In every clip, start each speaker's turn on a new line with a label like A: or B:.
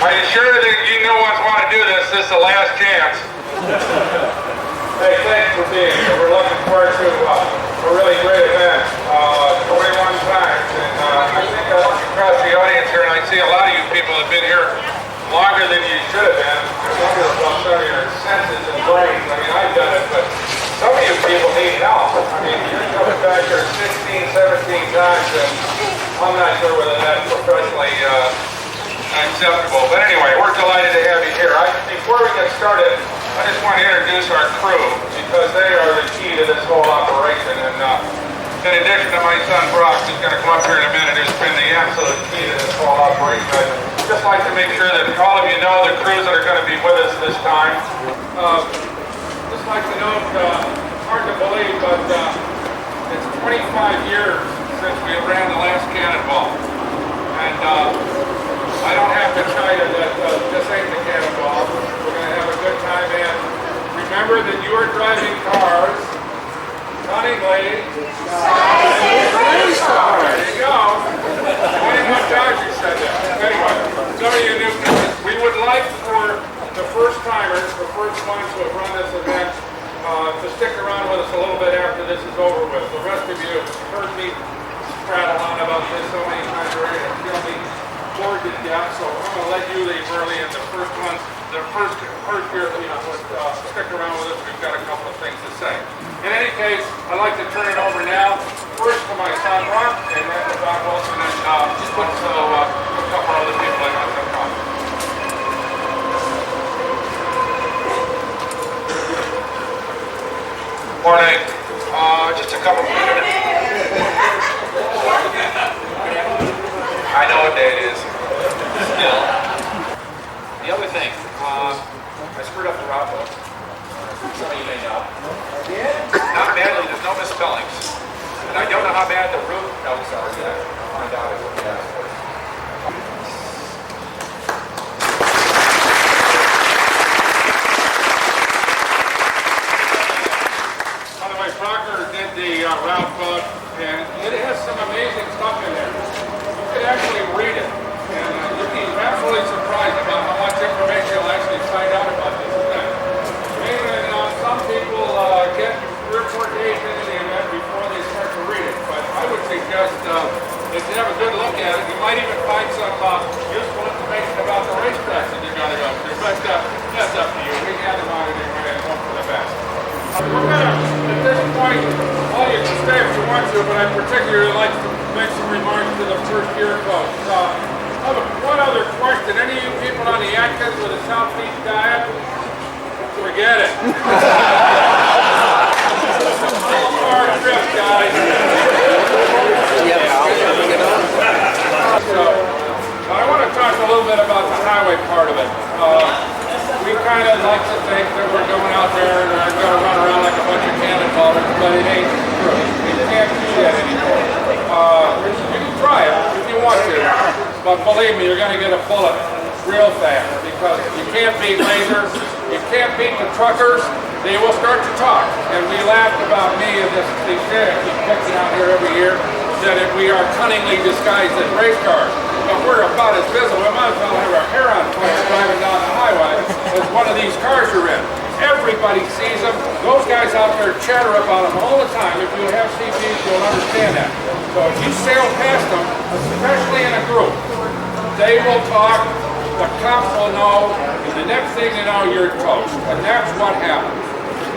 A: I assure that you new ones want to do this. This is the last chance. Hey, thanks for being here. We're looking forward to a really great event. 21 times. And I think I look across the audience here and I see a lot of you people have been here longer than you should have been. I wonder about some of your senses and brains. I mean, I've done it, but some of you people need help. I mean, you're coming back here 16, 17 times, and I'm not sure whether that's professionally acceptable. But anyway, we're delighted to have you here. Before we get started, I just want to introduce our crew because they are the key to this whole operation. And in addition to my son Brock, who's going to come up here in a minute, who's been the absolute key to this whole operation, I'd just like to make sure that all of you know the crews that are going to be with us this time. Just like to note, hard to believe, but it's 25 years since we ran the last cannonball. And I don't have to tell you that this ain't the cannonball. We're going to have a good time, and remember that you are driving cars cunningly. There you go. 21 times you said that. Anyway, some of you new, we would like for the first timers, the first ones who have run this event, to stick around with us a little bit after this is over with. The rest of you have heard me prattle on about this so many times already, and feel me bored to death, so I'm going to let you leave early, and the first ones, the first year, would stick around with us. We've got a couple of things to say. In any case, I'd like to turn it over now, first to my son Brock, and then to Doc Wilson, and also a couple other people I want to come. Morning. Just a couple minutes. I know what day it is. Still. The other thing, I screwed up the route book. Some of you may know. Not badly, there's no misspellings. And I don't know how bad the root notes are yet. I'll find out if we ask for it. By the way, Proctor did the route book, and it has some amazing stuff in there. You could actually read it, and you'd be absolutely surprised about how much information you'll actually find out about this event. Maybe some people get 3 or 4 days into the event before they start to read it, but I would suggest if you have a good look at it, you might even find some useful information about the racetracks that you're going to go to, but that's up to you. We gather on it and hope for the best. We're going to, at this point, all you can stay if you want to, but I particularly like to make some remarks to the first year folks. One other question. Any of you people on the Atkins with a South Beach diet? Forget it. Hard trip, guys. So, I want to talk a little bit about the highway part of it. We kind of like to think that we're going out there and we're going to run around like a bunch of cannonballers, but it ain't true. You can't do that anymore. You can try it if you want to, but believe me, you're going to get a bullet real fast because you can't beat lasers, you can't beat the truckers. They will start to talk, and we laughed about me and this cliche I keep picking out here every year, that we are cunningly disguised as race cars. But we're about as visible. We might as well have our hair on fire driving down the highway as one of these cars you're in. Everybody sees them. Those guys out there chatter about them all the time. If you have CPs, you'll understand that. So if you sail past them, especially in a group, they will talk, the cops will know, and the next thing you know, you're toast. And that's what happens.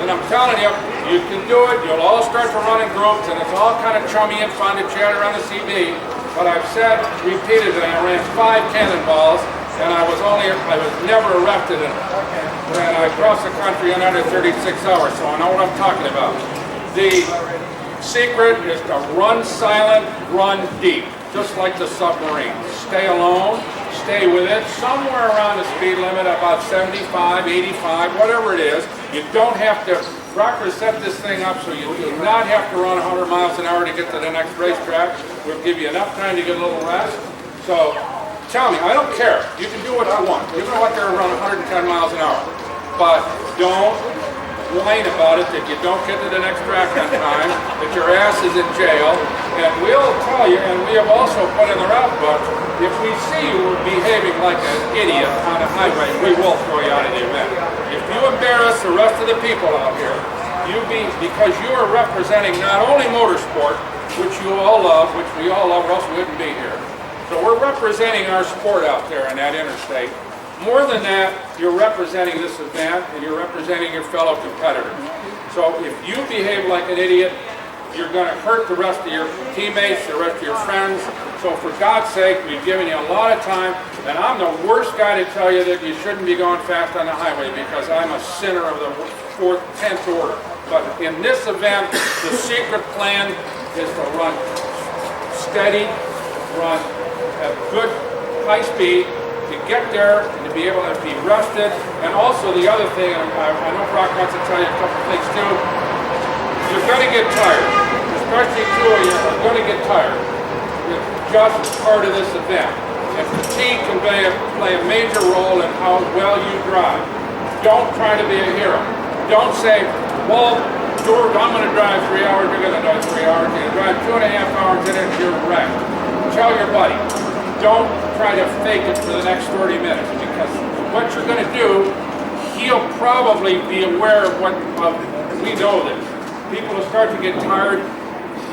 A: And I'm telling you, you can do it. You'll all start to run in groups, and it's all kind of chummy and fun to chatter on the CB. But I've said repeatedly, I ran 5 cannonballs, and I was never arrested in it. And I crossed the country in under 36 hours, so I know what I'm talking about. The secret is to run silent, run deep, just like the submarine. Stay alone, stay with it, somewhere around the speed limit, about 75, 85, whatever it is. You don't have to, Rocker set this thing up so you do not have to run 100 miles an hour to get to the next racetrack. We'll give you enough time to get a little rest. So, tell me, I don't care. You can do what you want. You can go out there and run 110 miles an hour. But don't whine about it that you don't get to the next track on time, that your ass is in jail, And we'll tell you, and we have also put in the route book, if we see you behaving like an idiot on a highway, we will throw you out of the event. If you embarrass the rest of the people out here, because you are representing not only motorsport, which you all love, which we all love, or else we wouldn't be here. So we're representing our sport out there in that interstate. More than that, you're representing this event and you're representing your fellow competitors. So if you behave like an idiot, you're going to hurt the rest of your teammates, the rest of your friends. So for God's sake, we've given you a lot of time, and I'm the worst guy to tell you that you shouldn't be going fast on the highway because I'm a sinner of the 10th order. But in this event, the secret plan is to run steady, run at good high speed, to get there and to be able to be rested. And also the other thing, and I know Brock wants to tell you a couple things too, you're going to get tired, especially two of you are going to get tired. It's just part of this event. And fatigue can play a major role in how well you drive. Don't try to be a hero. Don't say, well, George, I'm going to drive 3 hours, you're going to drive 3 hours, you're going to drive 2.5 hours, and then you're wrecked. Tell your buddy, don't try to fake it for the next 30 minutes, because what you're going to do, he'll probably be aware of what, we know this. People will start to get tired.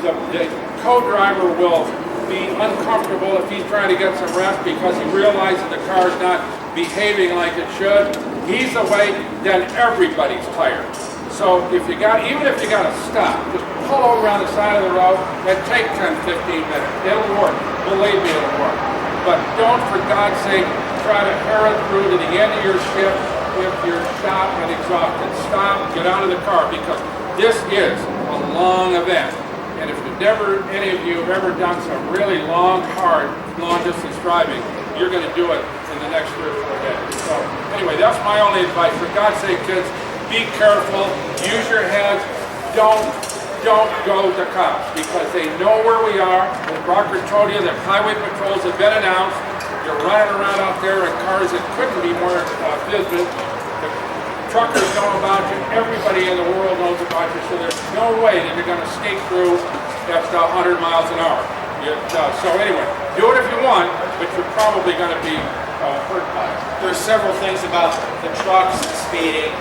A: The co-driver will be uncomfortable if he's trying to get some rest because he realizes the car's not behaving like it should. He's awake, then everybody's tired. So if you got, even if you got to stop, just pull over on the side of the road and take 10, 15 minutes. It'll work. Believe me, it'll work. But don't, for God's sake, try to hurry through to the end of your shift if you're shot and exhausted. Stop, get out of the car, because this is a long event, and if any of you have ever done some really long, hard, long-distance driving, you're going to do it in the next 3 or 4 days. So anyway, that's my only advice. For God's sake, kids, be careful, use your heads, don't go to cops, because they know where we are. As Brocker told you, the highway patrols have been announced. You're running around out there in cars that couldn't be more business. Truckers know about you, everybody in the world knows about you, so there's no way that you're going to sneak through at 100 miles an hour. So anyway, do it if you want, but you're probably going to be hurt by it.
B: There's several things about the trucks and speeding.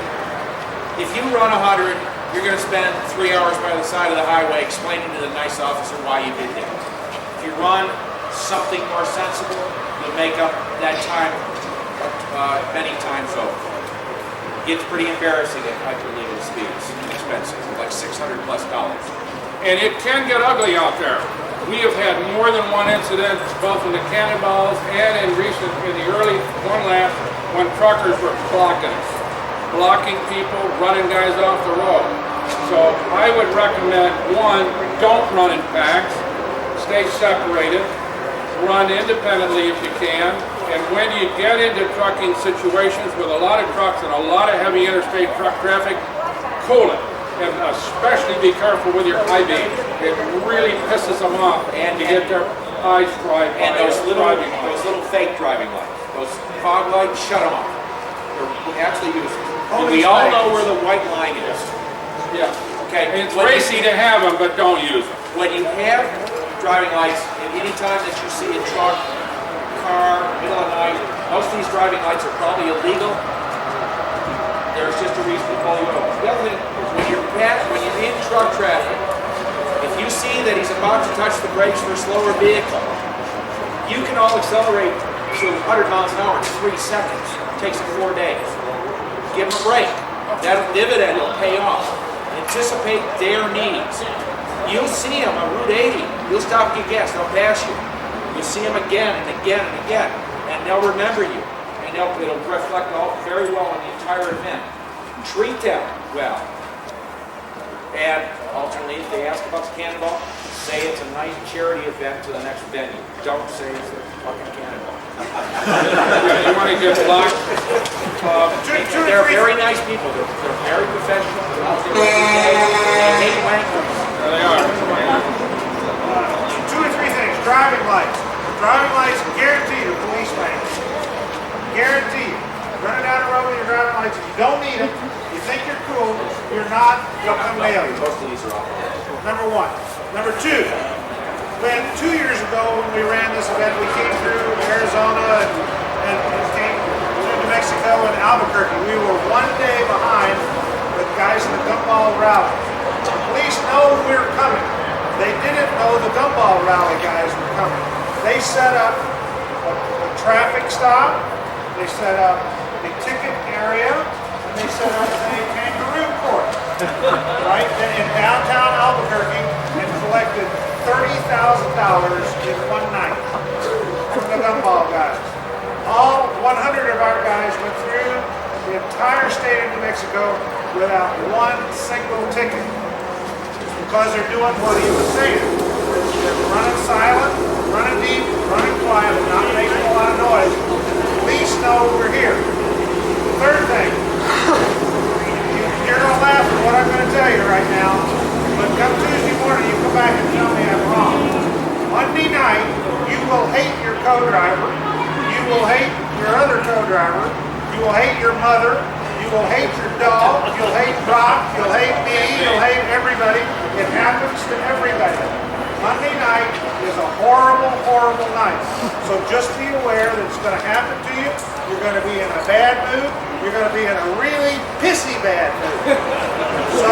B: If you run 100, you're going to spend 3 hours by the side of the highway explaining to the nice officer why you did that. If you run something more sensible, you'll make up that time many times over. It's pretty embarrassing at hyper-legal speeds. Expensive, like $600+.
A: And it can get ugly out there. We have had more than one incident, both in the cannonballs and in the early one lap, when truckers were blocking people, running guys off the road. So I would recommend, one, don't run in packs, stay separated, run independently if you can. And when you get into trucking situations with a lot of trucks and a lot of heavy interstate truck traffic, cool it. And especially be careful with your high beam. It really pisses them off and to get their eyes fried.
B: And those little fake driving lights, those fog lights, shut them off. They're actually useless. And we all know where the white line is.
A: Yeah.
B: Okay.
A: And it's racy to have them, but don't use them.
B: When you have driving lights, at any time that you see a truck, car, middle of the night, most of these driving lights are probably illegal. There's just a reason to pull you over. The other thing is when you're in truck traffic, if you see that he's about to touch the brakes for a slower vehicle, you can all accelerate to 100 miles an hour in 3 seconds. It takes 4 days. Give him a break. That dividend will pay off. Anticipate their needs. You'll see him on Route 80. You'll stop and get gas. They'll pass you. You'll see them again and again and again, and they'll remember you, and it'll reflect very well on the entire event. Treat them well, and alternately, if they ask about the cannonball, say it's a nice charity event to the next venue. Don't say it's a fucking cannonball.
A: You want to get blocked?
B: They're very nice people. They're very professional. They're out there every day. They hate wankers.
A: There they are.
C: 2 or 3 things. Driving lights. Driving lights, guaranteed are police lights. Guaranteed. Running down the road with your driving lights, if you don't need them, you think you're cool, you're not, they'll come nail you.
B: Most of these are off.
C: Number 1. Number 2, when 2 years ago when we ran this event, we came through Arizona and came through New Mexico and Albuquerque. We were 1 day behind the guys in the gumball rally. The police know we were coming. They didn't know the gumball rally guys were coming. They set up a traffic stop, they set up a ticket area, and they set up a kangaroo court, right? In downtown Albuquerque, and collected $30,000 in one night from the gumball guys. All 100 of our guys went through the entire state of New Mexico without one single ticket because they're doing what he was saying. They're running silent, running deep, running quiet, not making a lot of noise. Police know we're here. Third thing, you're going to laugh at what I'm going to tell you right now, but come Tuesday morning, you come back and tell me I'm wrong. Monday night, you will hate your co-driver, you will hate your other co-driver, you will hate your mother, you will hate your dog, you'll hate Brock, you'll hate me, you'll hate everybody. It happens to everybody. Monday night is a horrible, horrible night. So just be aware that it's going to happen to you. You're going to be in a bad mood. You're going to be in a really pissy bad mood. So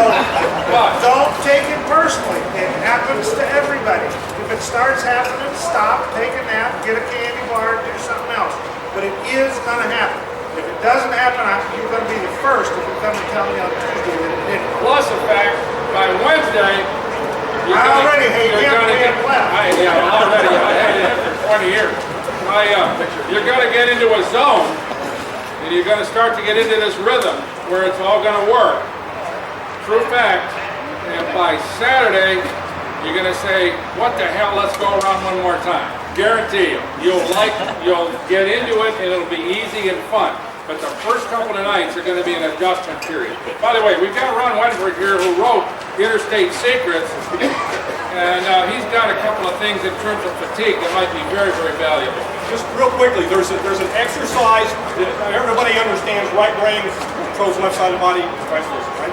C: don't take it personally. It happens to everybody. If it starts happening, stop, take a nap, get a candy bar, do something else. But it is going to happen. If it doesn't happen, you're going to be the first if you come and tell me on Tuesday that it didn't.
A: Plus the fact, by Wednesday,
C: I already hate him.
A: Already. I hated him for 20 years. You're going to get into a zone, and you're going to start to get into this rhythm where it's all going to work. True fact. And by Saturday, you're going to say, "What the hell? Let's go around one more time." Guarantee you. You'll get into it, and it'll be easy and fun. But the first couple of nights are going to be an adjustment period. By the way, we've got Ron Wedford here who wrote Interstate Secrets, and he's got a couple of things in terms of fatigue that might be very, very valuable.
D: Just real quickly, there's an exercise that everybody understands. Right brain controls left side of the body, vice versa, right?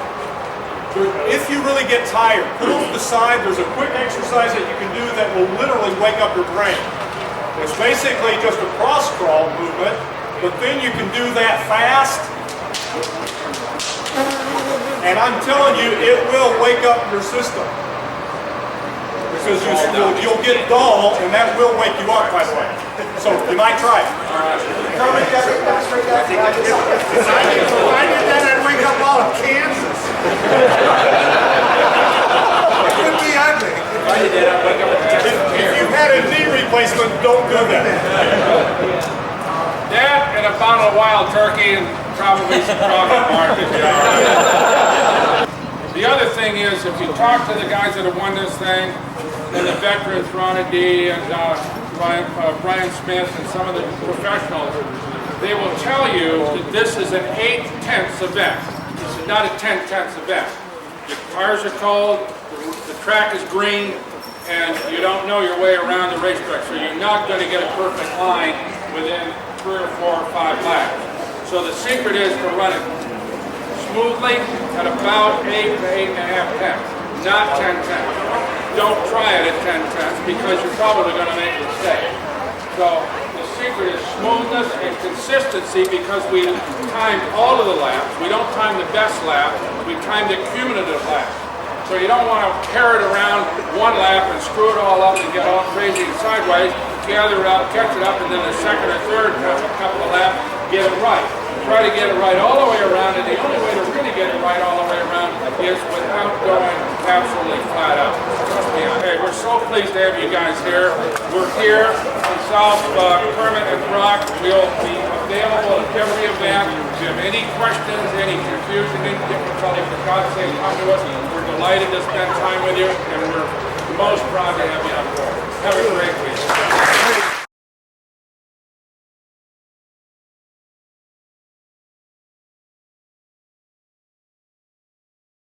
D: If you really get tired, pull to the side. There's a quick exercise that you can do that will literally wake up your brain. It's basically just a cross crawl movement, but then you can do that fast. And I'm telling you, it will wake up your system. Because you'll get dull, and that will wake you up, by the way. So you might try it.
C: If I did that, I'd wake up all of Kansas. It would be ugly.
D: If you had a knee replacement, don't do that.
A: That and a bottle of wild turkey and probably some chocolate bar. The other thing is, if you talk to the guys that have won this thing, and the veterans, Ron D. and Brian Smith, and some of the professionals, they will tell you that this is an 8/10 event. This is not a 10/10 event. Your tires are cold, the track is green, and you don't know your way around the racetrack, so you're not going to get a perfect line within 3 or 4 or 5 laps. So the secret is to run it smoothly at about 8 to 8.5 tenths, not 10/10. Don't try it at 10/10 because you're probably going to make a mistake. So the secret is smoothness and consistency because we timed all of the laps. We don't time the best lap, we time the cumulative laps. So you don't want to carry it around one lap and screw it all up and get all crazy and sideways, gather it up, catch it up, and then the second or third couple of laps, get it right. Try to get it right all the way around, and the only way to really get it right all the way around is without going absolutely flat out. Hey, we're so pleased to have you guys here. We're here in South Kermit and Brock. We'll be available at every event. If you have any questions, any confusion, any difficulty, for God's sake, come to us. We're delighted to spend time with you, and we're most proud to have you